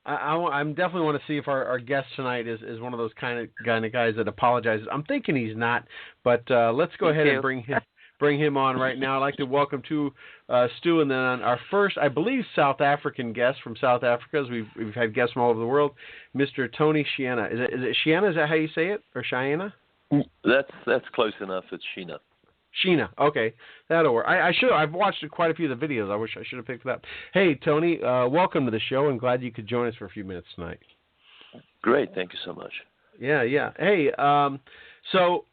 I'm definitely want to see if our guest tonight is one of those kind of guys that apologizes. I'm thinking he's not, but let's go Me ahead and too. bring him on right now. I'd like to welcome to Stu, and then our first, I believe, South African guest from South Africa. As we've had guests from all over the world, Mr. Tony Schiena. Is it Schiena? Is that how you say it, or Cheyenne? That's close enough. It's Schiena. Schiena. Okay, that'll work. I've watched quite a few of the videos. I wish I should have picked it up. Hey, Tony, welcome to the show, and glad you could join us for a few minutes tonight. Great. Thank you so much. Yeah. Hey, so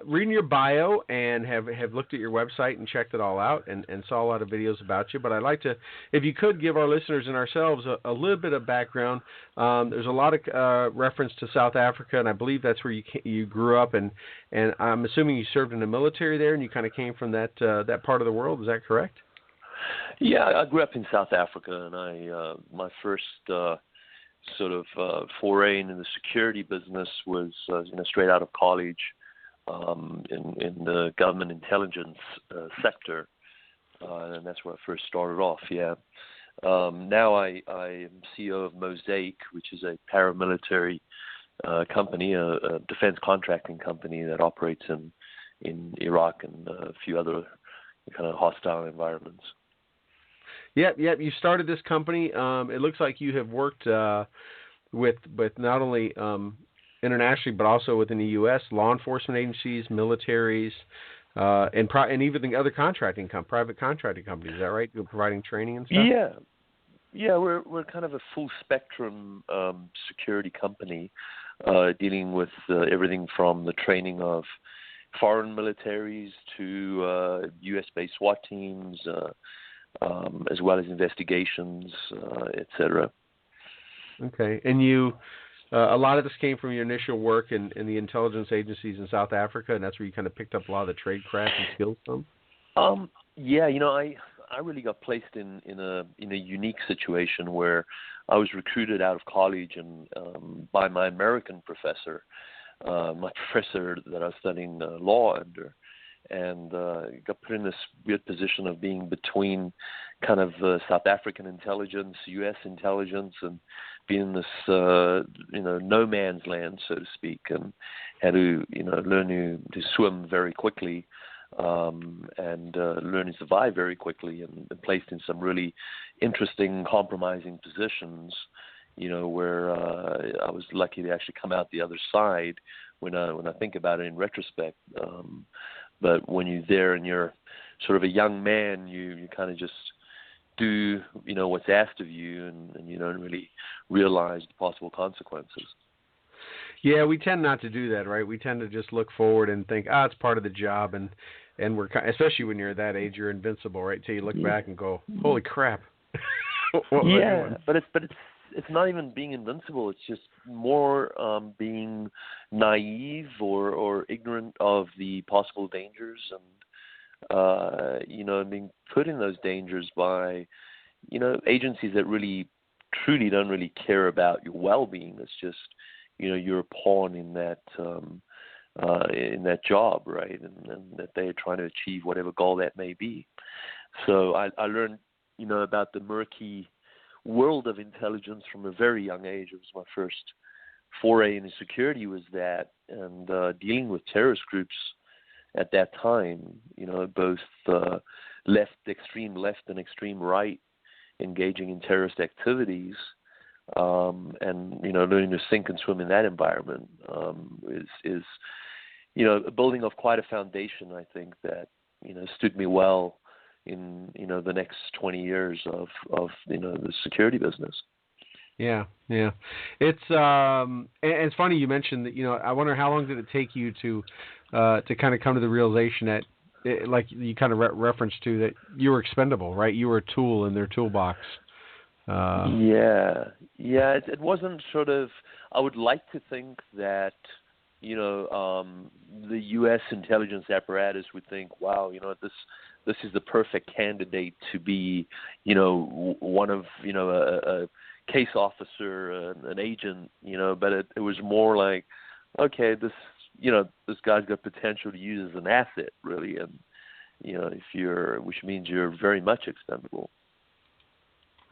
reading your bio and have looked at your website and checked it all out and saw a lot of videos about you. But I'd like to, if you could, give our listeners and ourselves a little bit of background. There's a lot of reference to South Africa, and I believe that's where you grew up, and I'm assuming you served in the military there, and you kind of came from that part of the world. Is that correct? Yeah, I grew up in South Africa, and my first sort of foray into the security business was straight out of college in the government intelligence sector, and that's where I first started off. Yeah. Now I am CEO of Mosaic, which is a paramilitary company, a defense contracting company that operates in Iraq and a few other kind of hostile environments. Yep. You started this company. It looks like you have worked with not only internationally but also within the U.S. law enforcement agencies, militaries, and even the other private contracting companies. Is that right? You're providing training and stuff. Yeah. We're kind of a full spectrum security company, dealing with everything from the training of foreign militaries to U.S.-based SWAT teams. As well as investigations, etc. Okay, and you, a lot of this came from your initial work in the intelligence agencies in South Africa, and that's where you kind of picked up a lot of the trade craft and skills from. Yeah, I really got placed in a unique situation where I was recruited out of college and by my American professor, my professor that I was studying law under. And got put in this weird position of being between kind of South African intelligence, U.S. intelligence, and being in this, no man's land, so to speak, and had to, learn to swim very quickly and learn to survive very quickly, and placed in some really interesting, compromising positions, where I was lucky to actually come out the other side when I think about it in retrospect. But when you're there and you're sort of a young man, you kind of just do, what's asked of you, and you don't really realize the possible consequences. Yeah, we tend not to do that, right? We tend to just look forward and think, it's part of the job, and we're especially when you're at that age, you're invincible, right? Till you look back and go, holy crap. What was I doing? but it's not even being invincible. It's just more being naive or ignorant of the possible dangers, and being put in those dangers by agencies that really truly don't really care about your well-being. It's just you're a pawn in that job, right? And that they're trying to achieve whatever goal that may be. So I learned about the murky world of intelligence from a very young age. It was my first foray into security was that, and dealing with terrorist groups at that time, both extreme left and extreme right, engaging in terrorist activities, and learning to sink and swim in that environment is building of quite a foundation, I think, that stood me well in the next 20 years of the security business. Yeah. It's and it's funny you mentioned that. I wonder how long did it take you to kind of come to the realization that, like you kind of referenced to, that you were expendable, right? You were a tool in their toolbox. Yeah. It wasn't sort of. I would like to think that the U.S. intelligence apparatus would think, wow, this is the perfect candidate to be, one of, a case officer, an agent, but it was more like, okay, this guy's got potential to use as an asset, really, and, which means you're very much expendable.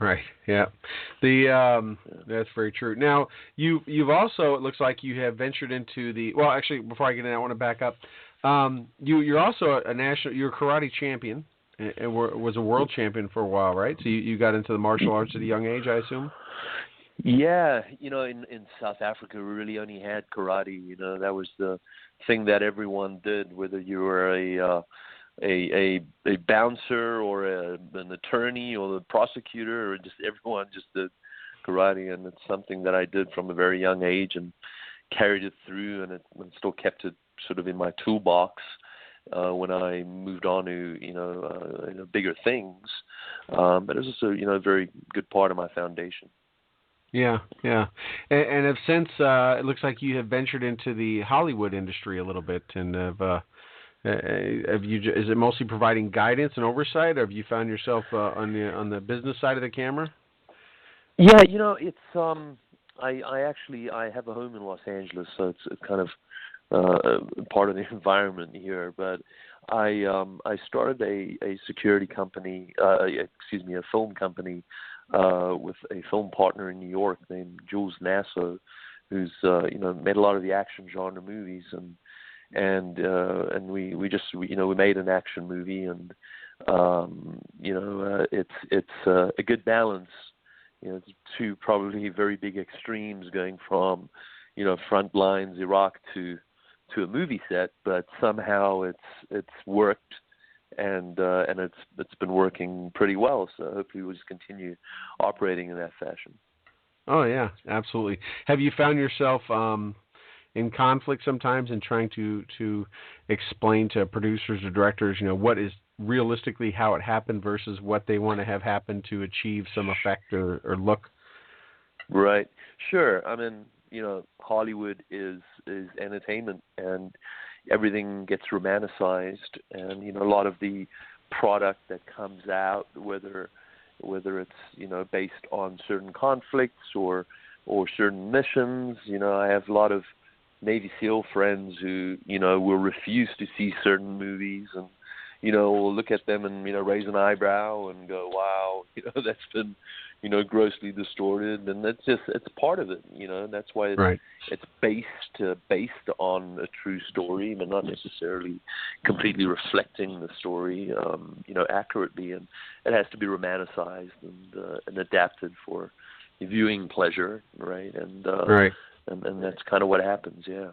Right. Yeah. That's very true. Now, you've also, it looks like you have ventured into the, well, actually, before I get in, I want to back up. You're also you're a karate champion and was a world champion for a while, right? So you got into the martial arts at a young age, I assume? Yeah, in South Africa, we really only had karate. That was the thing that everyone did, whether you were a bouncer or an attorney or the prosecutor, or just everyone just did karate. And it's something that I did from a very young age and carried it through, and still kept it sort of in my toolbox when I moved on to bigger things. But it was also a very good part of my foundation. Yeah, yeah. And have since, it looks like you have ventured into the Hollywood industry a little bit, and is it mostly providing guidance and oversight, or have you found yourself on the business side of the camera? Yeah, it's I have a home in Los Angeles, so it's kind of part of the environment here. But I started a security company, a film company with a film partner in New York named Jules Nasso, who's made a lot of the action genre movies, and we made an action movie, and it's a good balance. Two probably very big extremes, going from front lines Iraq to a movie set, but somehow it's worked, and it's been working pretty well. So hopefully we'll just continue operating in that fashion. Oh yeah, absolutely. Have you found yourself in conflict sometimes in trying to explain to producers or directors, what is realistically how it happened versus what they want to have happen to achieve some effect or look? Right. Sure. I mean, Hollywood is entertainment, and everything gets romanticized, and a lot of the product that comes out, whether it's based on certain conflicts or certain missions. I have a lot of Navy SEAL friends who will refuse to see certain movies, and will look at them and raise an eyebrow and go, wow, that's been grossly distorted, and it's part of it. That's why Right. it's based on a true story, but not necessarily completely reflecting the story accurately, and it has to be romanticized and adapted for viewing pleasure, right? And Right. and that's kind of what happens. Yeah.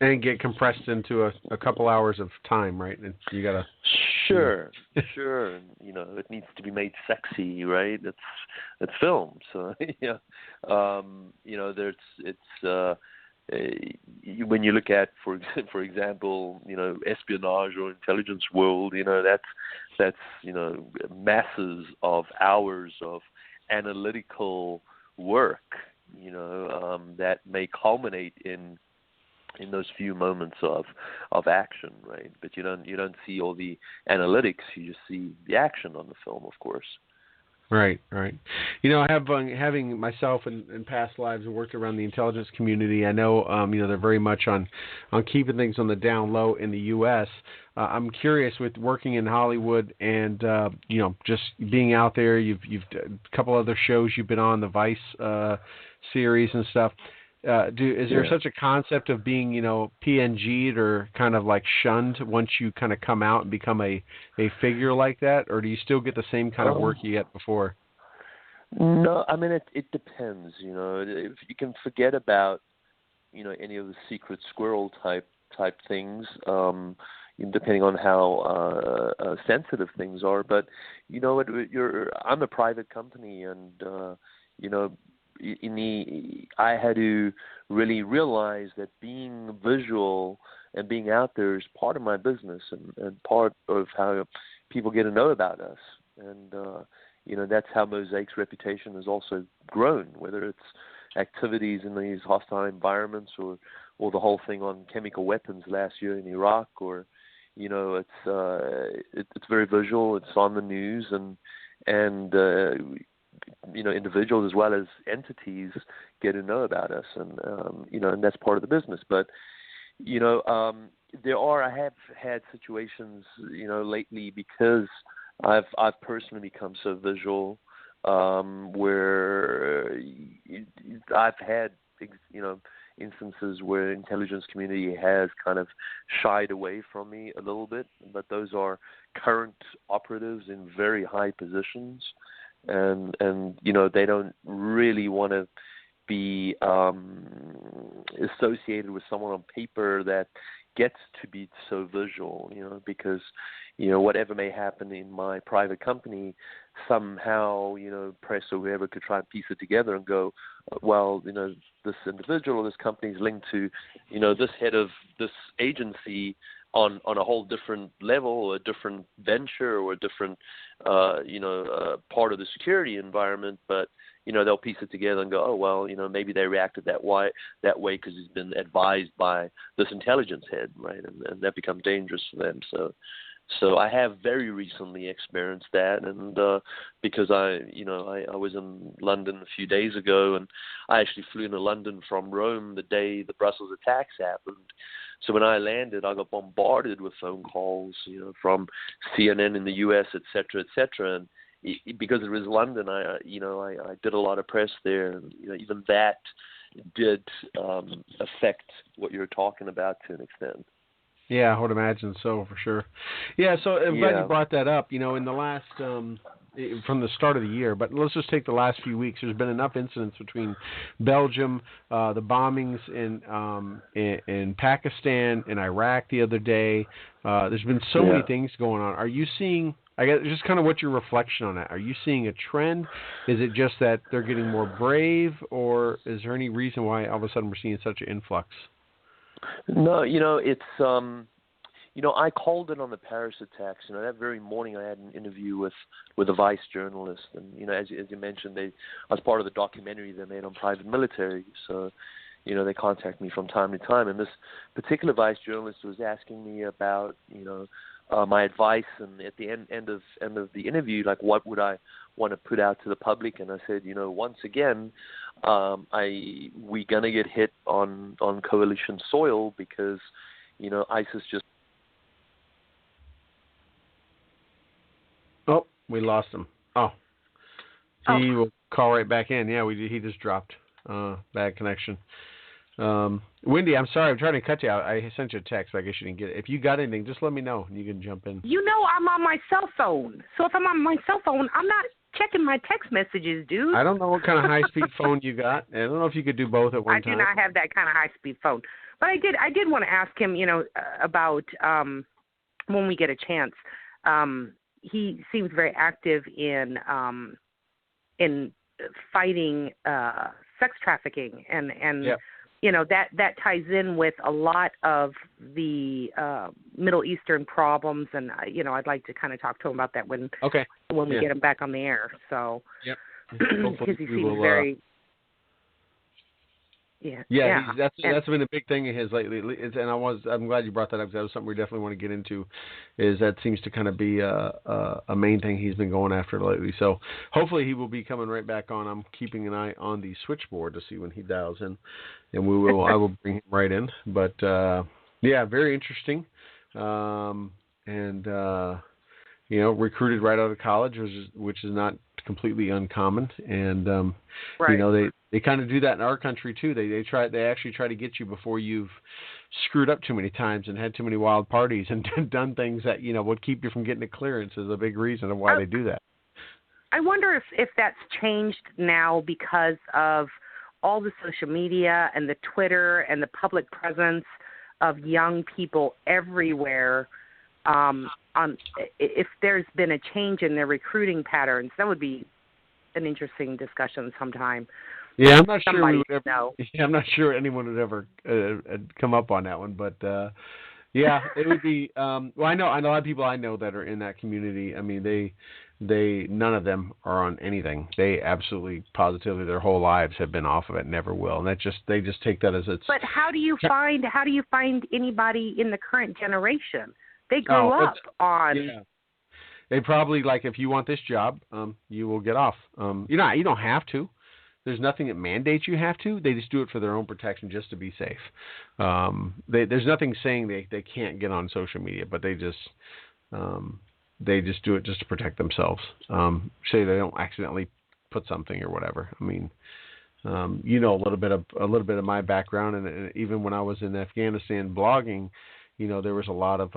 And get compressed into a couple hours of time, right? And you gotta. Sure. And, it needs to be made sexy, right? It's film, so when you look at, for example, espionage or intelligence world, that's masses of hours of analytical work, that may culminate in those few moments of action, right? But you don't see all the analytics. You just see the action on the film, of course. Right. I have having myself in past lives worked around the intelligence community. I know they're very much on keeping things on the down low in the U.S. I'm curious, with working in Hollywood and just being out there. You've a couple other shows you've been on, the Vice series and stuff. Is there such a concept of being, PNG'd or kind of like shunned once you kind of come out and become a figure like that, or do you still get the same kind of work you get before? No, I mean it depends. If you can forget about any of the secret squirrel type things, depending on how sensitive things are. But I'm a private company, and I had to really realize that being visual and being out there is part of my business and part of how people get to know about us. And, that's how Mosaic's reputation has also grown, whether it's activities in these hostile environments or the whole thing on chemical weapons last year in Iraq, or, it's very visual. It's on the news, and individuals as well as entities get to know about us, and and that's part of the business. But I have had situations lately, because I've personally become so visual where I've had, instances where intelligence community has kind of shied away from me a little bit, but those are current operatives in very high positions, and they don't really want to be associated with someone on paper that gets to be so visual, because whatever may happen in my private company, somehow press or whoever could try and piece it together and go, well, this individual or this company is linked to this head of this agency on a whole different level, or a different venture, or a different part of the security environment, but they'll piece it together and go, oh, well, maybe they reacted that way because he's been advised by this intelligence head, right? And that becomes dangerous for them. So I have very recently experienced that, and because I was in London a few days ago, and I actually flew into London from Rome the day the Brussels attacks happened. So when I landed, I got bombarded with phone calls, from CNN in the U.S., et cetera, and because it was London, I did a lot of press there, and even that did affect what you're talking about to an extent. Yeah, I would imagine so, for sure. Yeah, so I'm glad you brought that up. In the last, from the start of the year, but let's just take the last few weeks. There's been enough incidents between Belgium, the bombings in Pakistan, in Iraq the other day. There's been so many things going on. Are you seeing, I guess, just kind of what's your reflection on that? Are you seeing a trend? Is it just that they're getting more brave, or is there any reason why all of a sudden we're seeing such an influx? No, it's I called it on the Paris attacks. That very morning I had an interview with a vice journalist, and as you mentioned, I was part of the documentary they made on private military. So, they contact me from time to time, and this particular vice journalist was asking me about my advice, and at the end of the interview, like, what would I want to put out to the public? And I said, once again, we're gonna get hit on coalition soil because ISIS just. Oh, we lost him. Oh, he will call right back in. Yeah, he just dropped. Bad connection. Wendy, I'm sorry. I'm trying to cut you out. I sent you a text, but I guess you didn't get it. If you got anything, just let me know, and you can jump in. I'm on my cell phone. So if I'm on my cell phone, I'm not checking my text messages, dude. I don't know what kind of high-speed phone you got. I don't know if you could do both at one time. I do not have that kind of high-speed phone. But I did want to ask him, about when we get a chance. He seems very active in fighting sex trafficking, and yep. That ties in with a lot of the Middle Eastern problems, and I'd like to kind of talk to him about that when we get him back on the air. So, because he seems very. That's been a big thing of his lately, and I'm glad you brought that up, because that was something we definitely want to get into. Is that seems to kind of be a main thing he's been going after lately. So hopefully he will be coming right back on. I'm keeping an eye on the switchboard to see when he dials in, and I will bring him right in. But very interesting, and recruited right out of college, which is not completely uncommon, and they kind of do that in our country too. They actually try to get you before you've screwed up too many times and had too many wild parties and done things that would keep you from getting a clearance. Is a big reason of why they do that. I wonder if that's changed now because of all the social media and the Twitter and the public presence of young people everywhere. If there's been a change in their recruiting patterns, that would be an interesting discussion sometime. Yeah, I'm not sure we would ever. Know. Yeah, I'm not sure anyone would ever come up on that one, but it would be. Well, I know a lot of people I know that are in that community. I mean, they none of them are on anything. They absolutely, positively, their whole lives have been off of it, never will, and they just take that as it's. But how do you find anybody in the current generation? They grew up on. Yeah. They probably, like, if you want this job, you will get off. You don't have to. There's nothing that mandates you have to. They just do it for their own protection, just to be safe. There's nothing saying they can't get on social media, but they just do it just to protect themselves. Say they don't accidentally put something or whatever. I mean, you know, a little bit of my background, and even when I was in Afghanistan blogging, you know, there was a lot of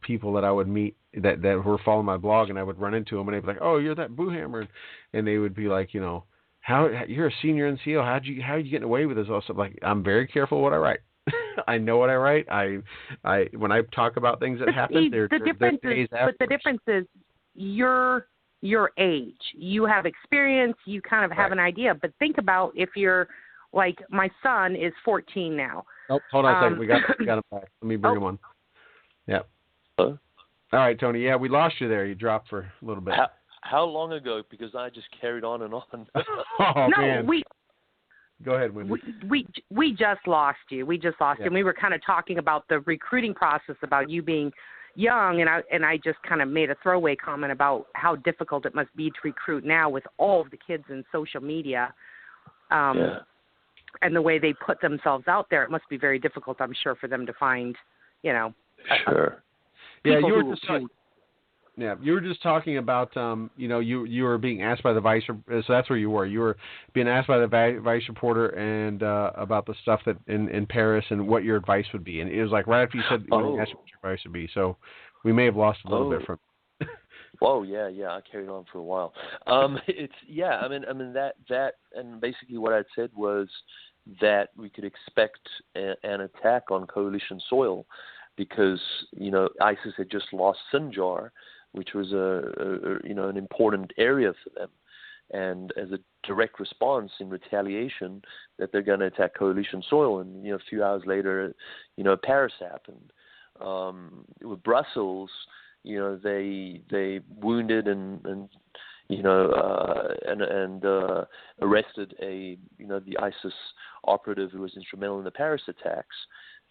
people that I would meet that were following my blog, and I would run into them, and they'd be like, "Oh, you're that Boohammer," and they would be like, you know, "How you're a senior NCO? How are you getting away with this?" Also, like, I'm very careful what I write. I know what I write. I when I talk about things that happen, they're days after. But the difference is you're your age. You have experience. You kind of have an idea. But think about if you're like my son is 14 now. Oh, hold on a second. We got him back. Let me bring him on. Yeah. All right, Tony. Yeah, we lost you there. You dropped for a little bit. How long ago? Because I just carried on and on. Oh, no, man. Go ahead, Wendy. We just lost you. We just lost you. And we were kind of talking about the recruiting process, about you being young, and I just kind of made a throwaway comment about how difficult it must be to recruit now with all of the kids in social media. And the way they put themselves out there, it must be very difficult, I'm sure, for them to find, you know. Sure. Yeah, you were just talking about, you know, you were being asked by the vice, so that's where you were. You were being asked by the vice reporter and about the stuff that in Paris and what your advice would be. And it was like right after you said you asked what your advice would be. So we may have lost a little bit from. Whoa, yeah, I carried on for a while. I mean that, and basically what I'd said was that we could expect an attack on coalition soil because, you know, ISIS had just lost Sinjar, which was an important area for them, and as a direct response in retaliation that they're going to attack coalition soil. And, you know, a few hours later, you know, Paris happened. With Brussels, you know, they wounded and you know, and arrested the ISIS operative who was instrumental in the Paris attacks.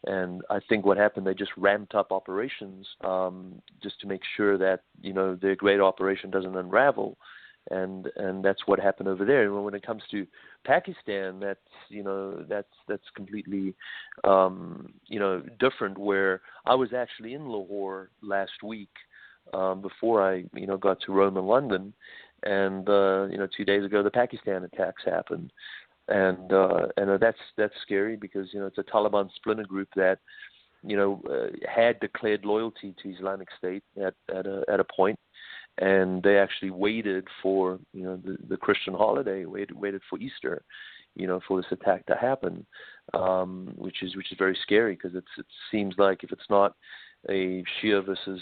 And I think what happened, they just ramped up operations just to make sure that, you know, their great operation doesn't unravel. And that's what happened over there. And when it comes to Pakistan, that's completely, different, where I was actually in Lahore last week before I, got to Rome and London. And, 2 days ago, the Pakistan attacks happened. And that's scary because, it's a Taliban splinter group that, had declared loyalty to Islamic State at a point. And they actually waited for, the Christian holiday, waited for Easter, for this attack to happen, which is very scary because it seems like if it's not a Shia versus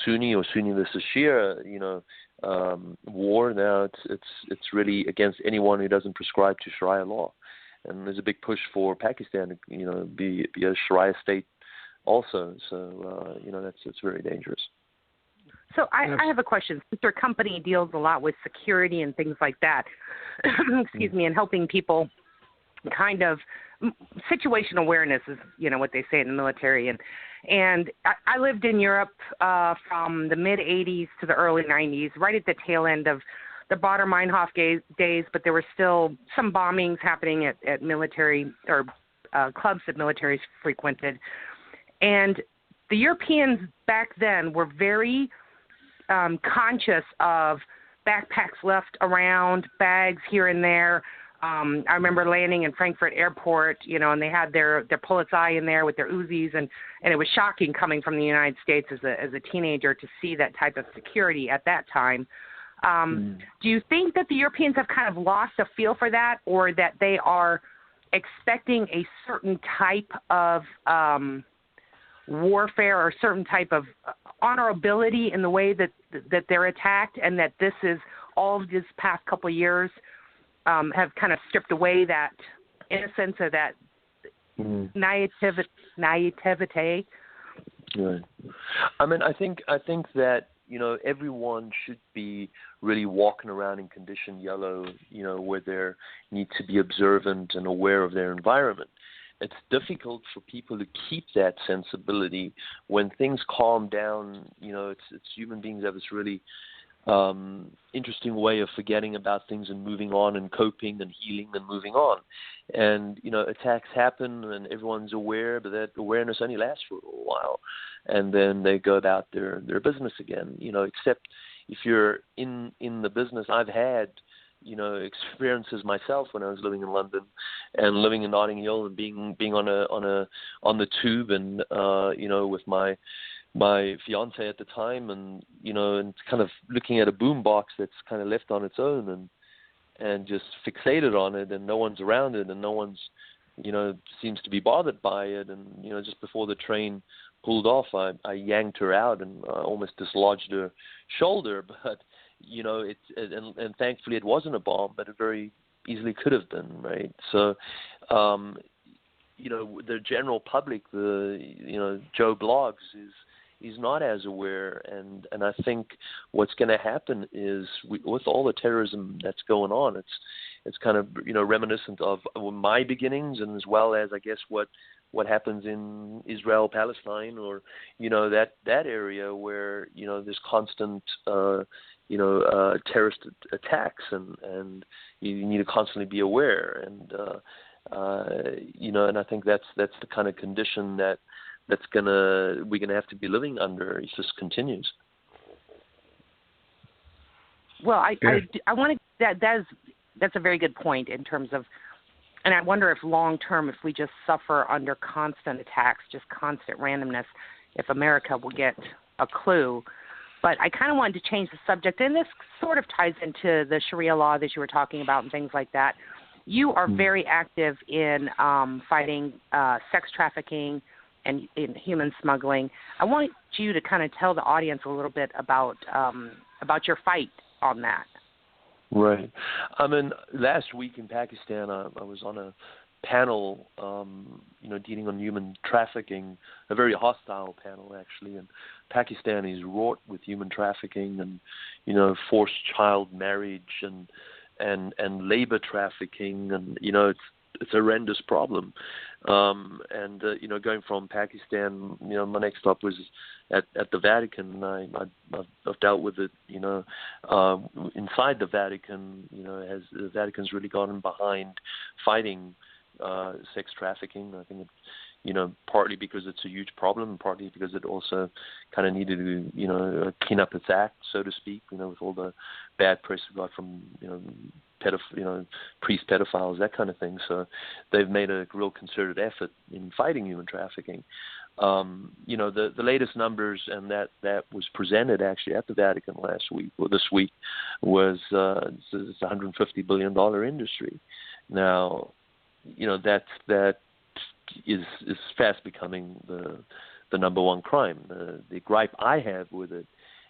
Sunni or Sunni versus Shia, war, now it's really against anyone who doesn't prescribe to Sharia law. And there's a big push for Pakistan to, be a Sharia state also. So, that's very dangerous. So I have a question. Since your company deals a lot with security and things like that, excuse me, and helping people kind of situational awareness is, what they say in the military. And I lived in Europe from the mid-'80s to the early 90s, right at the tail end of the Baader-Meinhof days, but there were still some bombings happening at military or clubs that militaries frequented. And the Europeans back then were very conscious of backpacks left around, bags here and there. I remember landing in Frankfurt Airport, and they had their Polizei in there with their Uzis, and it was shocking coming from the United States as a teenager to see that type of security at that time. Do you think that the Europeans have kind of lost a feel for that, or that they are expecting a certain type of warfare or certain type of honorability in the way that they're attacked, and that this is all of this past couple of years have kind of stripped away that innocence or that naivete? Right. I mean, I think that, everyone should be really walking around in condition yellow, where they need to be observant and aware of their environment. It's difficult for people to keep that sensibility when things calm down. It's human beings have this really interesting way of forgetting about things and moving on and coping and healing and moving on. And, attacks happen and everyone's aware, but that awareness only lasts for a while. And then they go about their business again, except if you're in the business. I've had, experiences myself when I was living in London and living in Notting Hill and being on the tube and with my fiance at the time and and kind of looking at a boombox that's kind of left on its own and just fixated on it, and no one's around it, and no one's seems to be bothered by it. And just before the train pulled off, I yanked her out and almost dislodged her shoulder. But and thankfully it wasn't a bomb, but it very easily could have been, right? So the general public, Joe Blogs is not as aware, and I think what's going to happen is with all the terrorism that's going on, it's kind of reminiscent of my beginnings, and as well as I guess what happens in Israel, Palestine, or that area where there's constant terrorist attacks, and you need to constantly be aware, and and I think that's the kind of condition we're gonna have to be living under if this continues. Well, I want to that's a very good point in terms of, and I wonder if long term, if we just suffer under constant attacks, just constant randomness, if America will get a clue. But I kind of wanted to change the subject, and this sort of ties into the Sharia law that you were talking about and things like that. You are very active in fighting sex trafficking and in human smuggling. I want you to kind of tell the audience a little bit about your fight on that. Right. I mean, last week in Pakistan, I was on a panel, dealing on human trafficking, a very hostile panel actually, and Pakistan is wrought with human trafficking and, forced child marriage and labor trafficking, and it's a horrendous problem. Going from Pakistan, my next stop was at the Vatican, and I've dealt with it, inside the Vatican, as the Vatican's really gotten behind fighting sex trafficking. I think partly because it's a huge problem, partly because it also kind of needed to, clean up its act, so to speak, with all the bad press we got from, priest pedophiles, that kind of thing. So they've made a real concerted effort in fighting human trafficking. The latest numbers, and that was presented actually at the Vatican this week, was it's a $150 billion industry. Now, that is fast becoming the number one crime. The gripe I have with it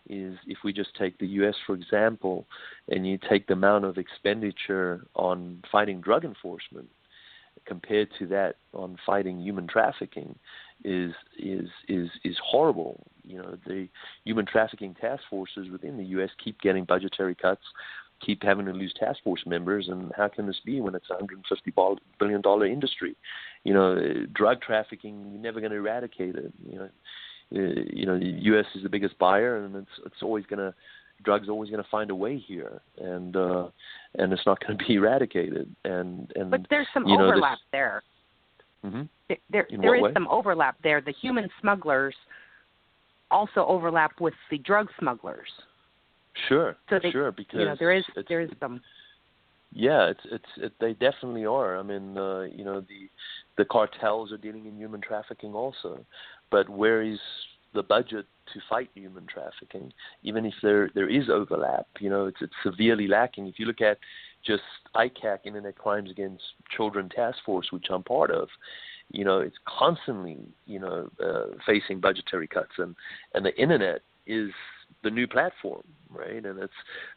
is if we just take the U.S., for example, and you take the amount of expenditure on fighting drug enforcement compared to that on fighting human trafficking is horrible. The human trafficking task forces within the U.S. keep getting budgetary cuts, keep having to lose task force members, and how can this be when it's a $150 billion industry? Drug trafficking, you're never going to eradicate it. The U.S. is the biggest buyer, and drugs always going to find a way here, and it's not going to be eradicated. But there's some overlap there. Mm-hmm. There is some overlap there. The human smugglers also overlap with the drug smugglers. Sure, because there is some. Yeah, they definitely are. I mean, the cartels are dealing in human trafficking also, but where is the budget to fight human trafficking? Even if there is overlap, it's severely lacking. If you look at just ICAC, Internet Crimes Against Children Task Force, which I'm part of, it's constantly facing budgetary cuts, and the internet is the new platform, right? And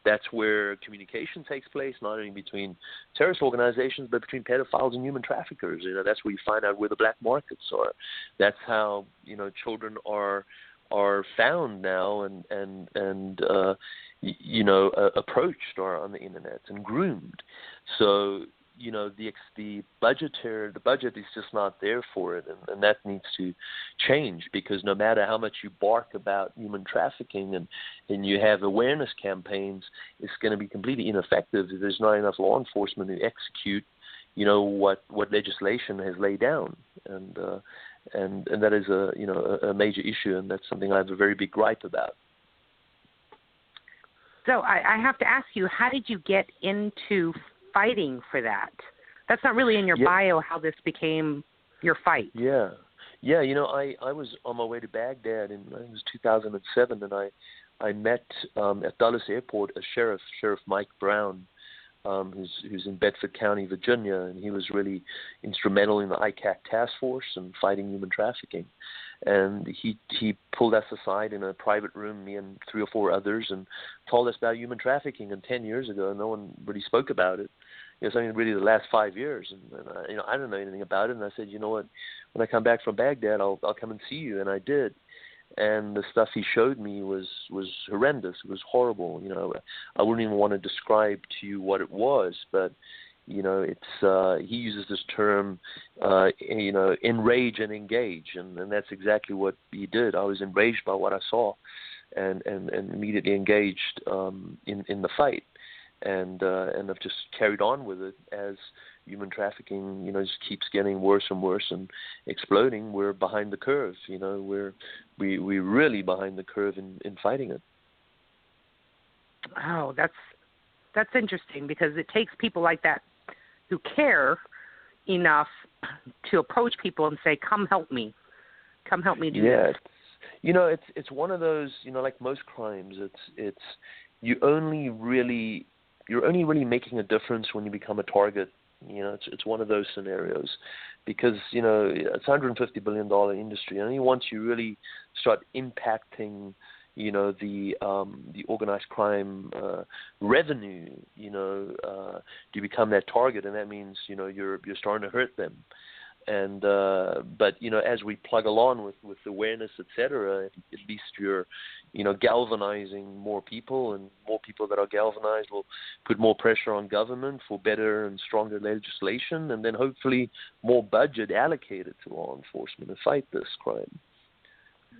that's where communication takes place, not only between terrorist organizations, but between pedophiles and human traffickers. That's where you find out where the black markets are. That's how children are found now and approached on the internet and groomed. So the budget is just not there for it, and that needs to change, because no matter how much you bark about human trafficking and you have awareness campaigns, it's going to be completely ineffective if there's not enough law enforcement to execute what legislation has laid down, and that is a major issue, and that's something I have a very big gripe about. So I have to ask you, how did you get into fighting for that? That's not really in your bio how this became your fight. Yeah. Yeah, I was on my way to Baghdad in I think it was 2007, and I met at Dulles Airport a Sheriff Mike Brown, who's in Bedford County, Virginia, and he was really instrumental in the ICAC task force and fighting human trafficking. And he pulled us aside in a private room, me and 3 or 4 others, and told us about human trafficking. And 10 years ago, no one really spoke about it. It's only really the last 5 years, and I don't know anything about it. And I said, you know what, when I come back from Baghdad, I'll come and see you. And I did. And the stuff he showed me was horrendous. It was horrible. I wouldn't even want to describe to you what it was, but it's he uses this term, enrage and engage, and that's exactly what he did. I was enraged by what I saw, and immediately engaged in the fight, and I've just carried on with it as human trafficking, just keeps getting worse and worse and exploding. We're behind the curve. We're really behind the curve in fighting it. Oh, that's interesting, because it takes people like that who care enough to approach people and say, "Come help me do this." It's one of those, like most crimes, it's you're only really making a difference when you become a target. It's one of those scenarios, because it's $150 billion industry, and only once you really start impacting the organized crime revenue, do you become that target, and that means you're starting to hurt them. And but as we plug along with awareness, etc., at least you're galvanizing more people, and more people that are galvanized will put more pressure on government for better and stronger legislation, and then hopefully more budget allocated to law enforcement to fight this crime.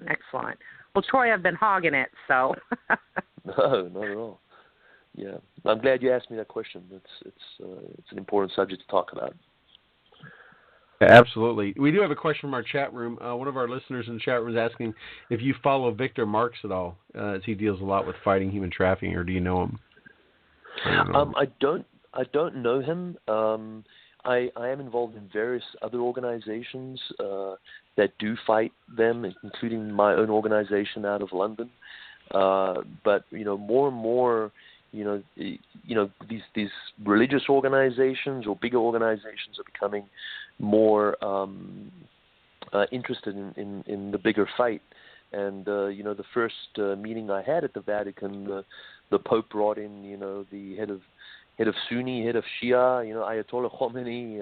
Excellent. Well, Troy, I've been hogging it, so. No, not at all. Yeah, I'm glad you asked me that question. It's an important subject to talk about. Absolutely. We do have a question from our chat room. One of our listeners in the chat room is asking if you follow Victor Marks at all, as he deals a lot with fighting human trafficking, or do you know him? I don't know him. I am involved in various other organizations that do fight them, including my own organization out of London. But more and more, these religious organizations or bigger organizations are becoming more interested in the bigger fight. And the first meeting I had at the Vatican, the Pope brought in the head of Sunni, head of Shia, Ayatollah Khomeini,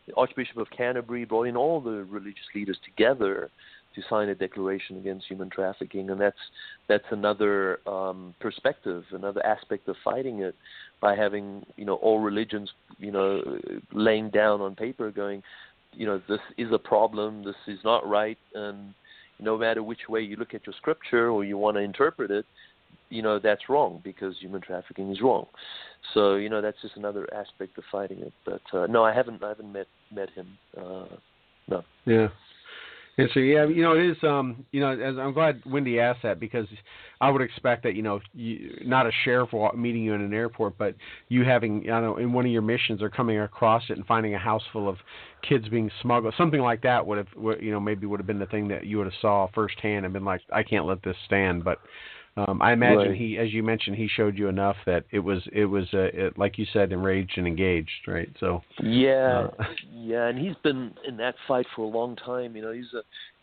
the Archbishop of Canterbury, brought in all the religious leaders together to sign a declaration against human trafficking. And that's another perspective, another aspect of fighting it, by having all religions laying down on paper, going, this is a problem, this is not right, and no matter which way you look at your scripture or you want to interpret it, that's wrong, because human trafficking is wrong. So that's just another aspect of fighting it. But no, I haven't met him. No. Yeah. And so, yeah, it is, as I'm glad Wendy asked that, because I would expect that, not a sheriff meeting you in an airport, but you having, in one of your missions or coming across it and finding a house full of kids being smuggled, something like that would have, maybe would have been the thing that you would have saw firsthand and been like, I can't let this stand. But I imagine right. he, as you mentioned, he showed you enough that it was like you said, enraged and engaged, right? So yeah, and he's been in that fight for a long time.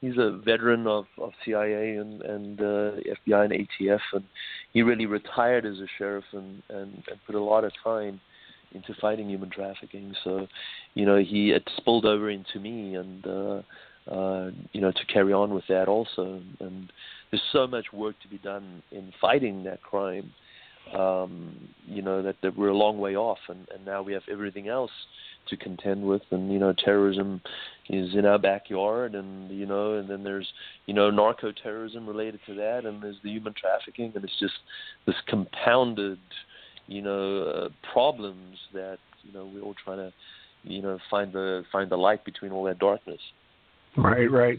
He's a veteran of CIA and FBI and ATF, and he really retired as a sheriff and put a lot of time into fighting human trafficking. So, he had spilled over into me, and to carry on with that also. And there's so much work to be done in fighting that crime, that we're a long way off, and now we have everything else to contend with. And, terrorism is in our backyard, and, and then there's, narco-terrorism related to that, and there's the human trafficking, and it's just this compounded, problems that, we're all trying to, find the light between all that darkness. Right, right.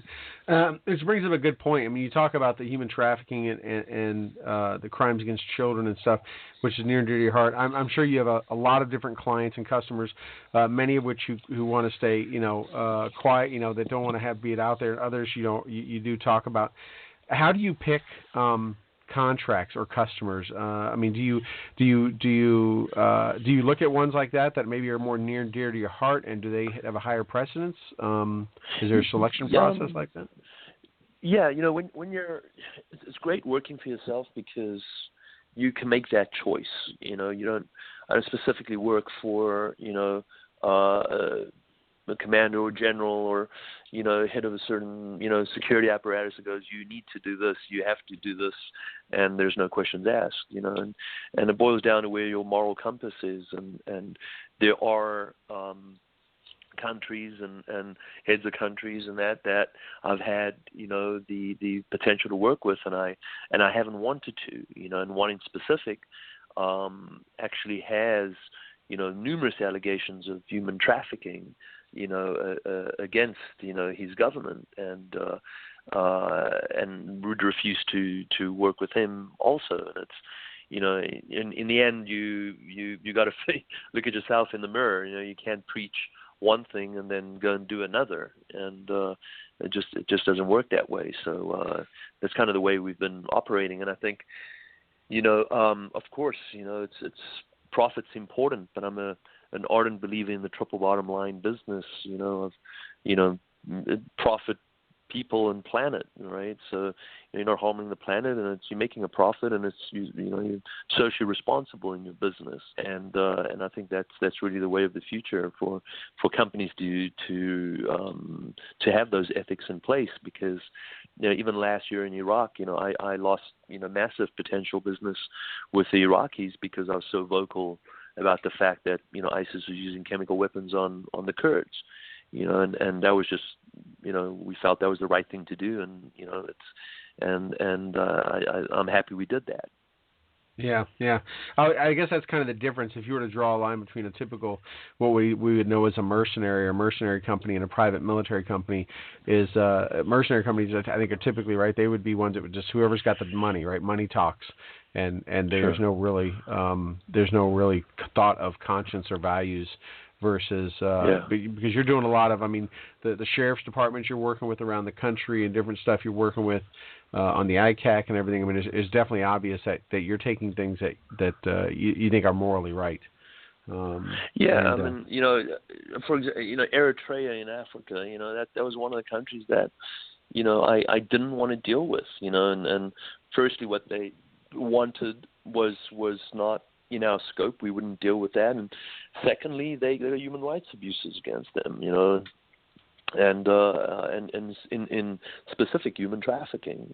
This brings up a good point. I mean, you talk about the human trafficking and the crimes against children and stuff, which is near and dear to your heart. I'm sure you have a lot of different clients and customers, many of which who want to stay, quiet, that don't want to be it out there. Others, you do talk about. How do you pick contracts or customers? I mean, do you look at ones like that maybe are more near and dear to your heart, and do they have a higher precedence? Is there a selection process like that? Yeah, when you're, it's great working for yourself because you can make that choice. I don't specifically work for a commander or general or head of a certain security apparatus that goes, you need to do this, you have to do this, and there's no questions asked. And it boils down to where your moral compass is, and there are countries and heads of countries and that I've had the potential to work with, and I haven't wanted to, and one in specific actually has numerous allegations of human trafficking against his government, and would refuse to work with him also. And it's in the end you got to look at yourself in the mirror. You can't preach one thing and then go and do another, and it just doesn't work that way. So that's kind of the way we've been operating. And I think of course it's profit's important, but I'm an ardent believer in the triple bottom line business, of profit, people, and planet, right? So you're not harming the planet, and you're making a profit, and you're socially responsible in your business, and I think that's really the way of the future for companies to have those ethics in place, because even last year in Iraq, I lost massive potential business with the Iraqis because I was so vocal about the fact that ISIS was using chemical weapons on the Kurds, and that was just we felt that was the right thing to do, and I'm happy we did that. Yeah. I guess that's kind of the difference. If you were to draw a line between a typical, what we would know as a mercenary company and a private military company, is mercenary companies, I think, are typically, right, they would be ones that would just, whoever's got the money, right, money talks, and there's no really thought of conscience or values versus because you're doing a lot of, I mean, the sheriff's departments you're working with around the country and different stuff you're working with on the ICAC and everything. I mean, it's definitely obvious that you're taking things that you think are morally right. I mean, for example, Eritrea in Africa, that was one of the countries that, I didn't want to deal with, and firstly what they wanted was not in our scope. We wouldn't deal with that, and secondly, there are human rights abuses against them, and in specific human trafficking,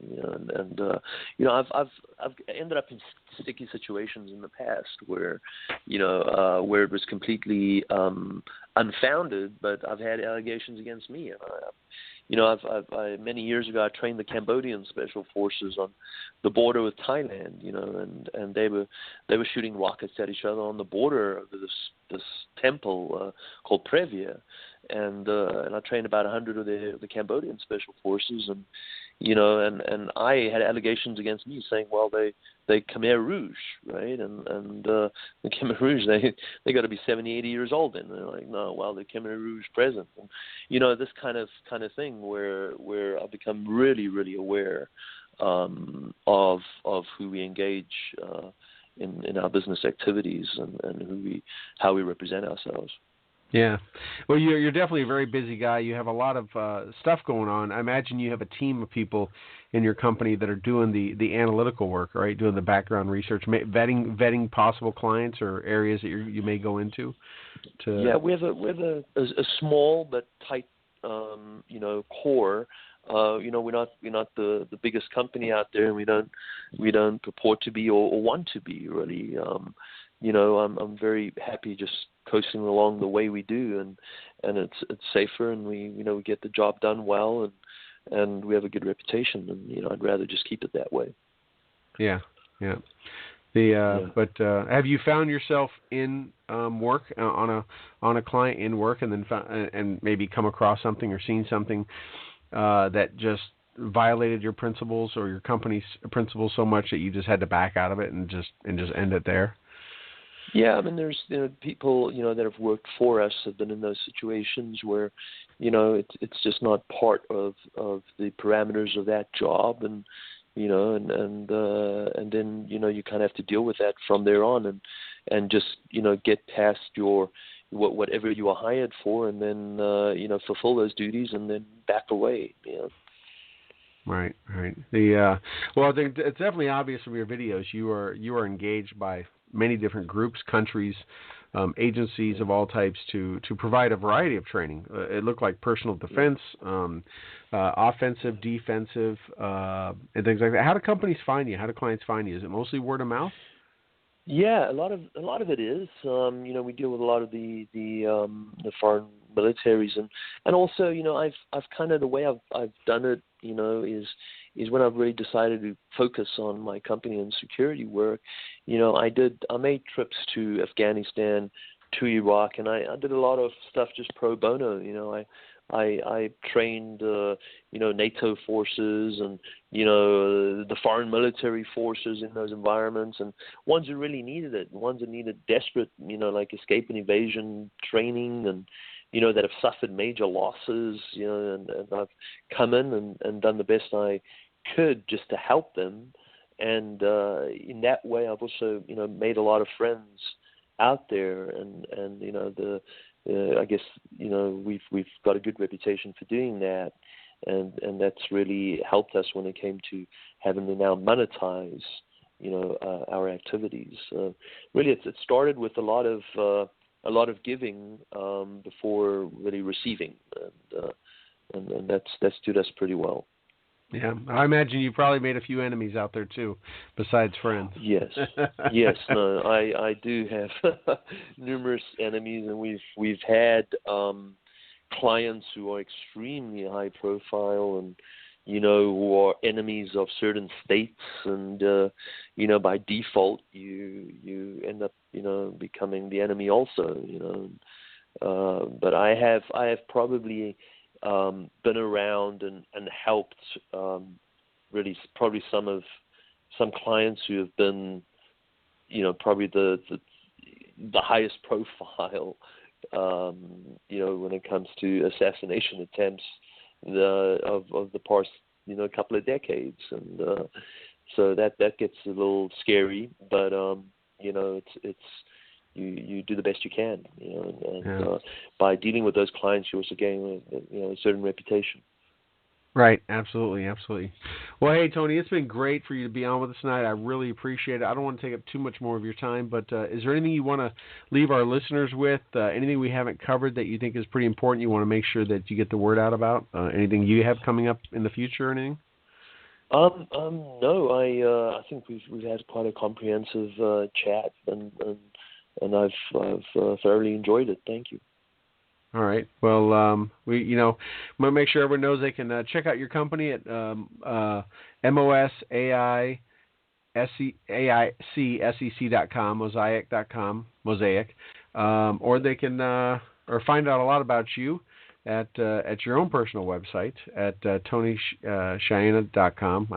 I've ended up in sticky situations in the past where where it was completely unfounded, but I've had allegations against me, and I many years ago I trained the Cambodian special forces on the border with Thailand, and they were shooting rockets at each other on the border of this temple called Previa, and I trained about 100 of the Cambodian special forces, and and I had allegations against me saying, well, they Khmer Rouge, right, and the Khmer Rouge, they got to be 70, 80 years old, and they're like, no, well, the Khmer Rouge present, and this kind of thing where I've become really, really aware of who we engage in our business activities, and how we represent ourselves. Yeah. Well, you're definitely a very busy guy. You have a lot of stuff going on. I imagine you have a team of people in your company that are doing the analytical work, right? Doing the background research, vetting possible clients or areas that you may go into. Yeah, we have a small but tight, core. We're not the biggest company out there, and we don't purport to be or want to be, really. I'm very happy just coasting along the way we do, and it's safer, and we get the job done well, and we have a good reputation, and I'd rather just keep it that way. Yeah. But have you found yourself in work on a client in work, and then and maybe come across something or seen something that just violated your principles or your company's principles so much that you just had to back out of it and just end it there? Yeah, I mean, there's people that have worked for us have been in those situations where it's just not part of the parameters of that job, and and then you kind of have to deal with that from there on, and just get past your whatever you were hired for, and then fulfill those duties and then back away. Right. Well, I think it's definitely obvious from your videos you are engaged by many different groups, countries, agencies of all types to provide a variety of training. It looked like personal defense, offensive, defensive, and things like that. How do companies find you? How do clients find you? Is it mostly word of mouth? Yeah, a lot of it is. We deal with a lot of the foreign militaries, and also I've kind of, the way I've done it is when I've really decided to focus on my company and security work. I made trips to Afghanistan, to Iraq, and I did a lot of stuff just pro bono. I trained NATO forces and the foreign military forces in those environments, and ones who really needed it, ones that needed desperate like escape and evasion training, and that have suffered major losses, and I've come in and done the best I could just to help them, and in that way I've also made a lot of friends out there, and I guess we've got a good reputation for doing that, and that's really helped us when it came to having to now monetize our activities. Really, it started with a lot of giving before really receiving, and that's stood us pretty well. Yeah, I imagine you probably made a few enemies out there too, besides friends. Yes. No, I do have numerous enemies, and we've had clients who are extremely high profile, and who are enemies of certain states, and by default you end up becoming the enemy also. But I have probably been around and helped really probably some clients who have been probably the highest profile when it comes to assassination attempts of the past couple of decades, and so that gets a little scary, but it's you do the best you can, and by dealing with those clients, you also gain a certain reputation. Right, absolutely. Well, hey, Tony, it's been great for you to be on with us tonight. I really appreciate it. I don't want to take up too much more of your time, but is there anything you want to leave our listeners with? Anything we haven't covered that you think is pretty important you want to make sure that you get the word out about? Anything you have coming up in the future or anything? No, I think we've had quite a comprehensive chat, and I've thoroughly enjoyed it. Thank you. All right. Well, we want to make sure everyone knows they can check out your company at mosaicSEC.com, mosaic.com, or they can or find out a lot about you at your own personal website at TonySchiena.com.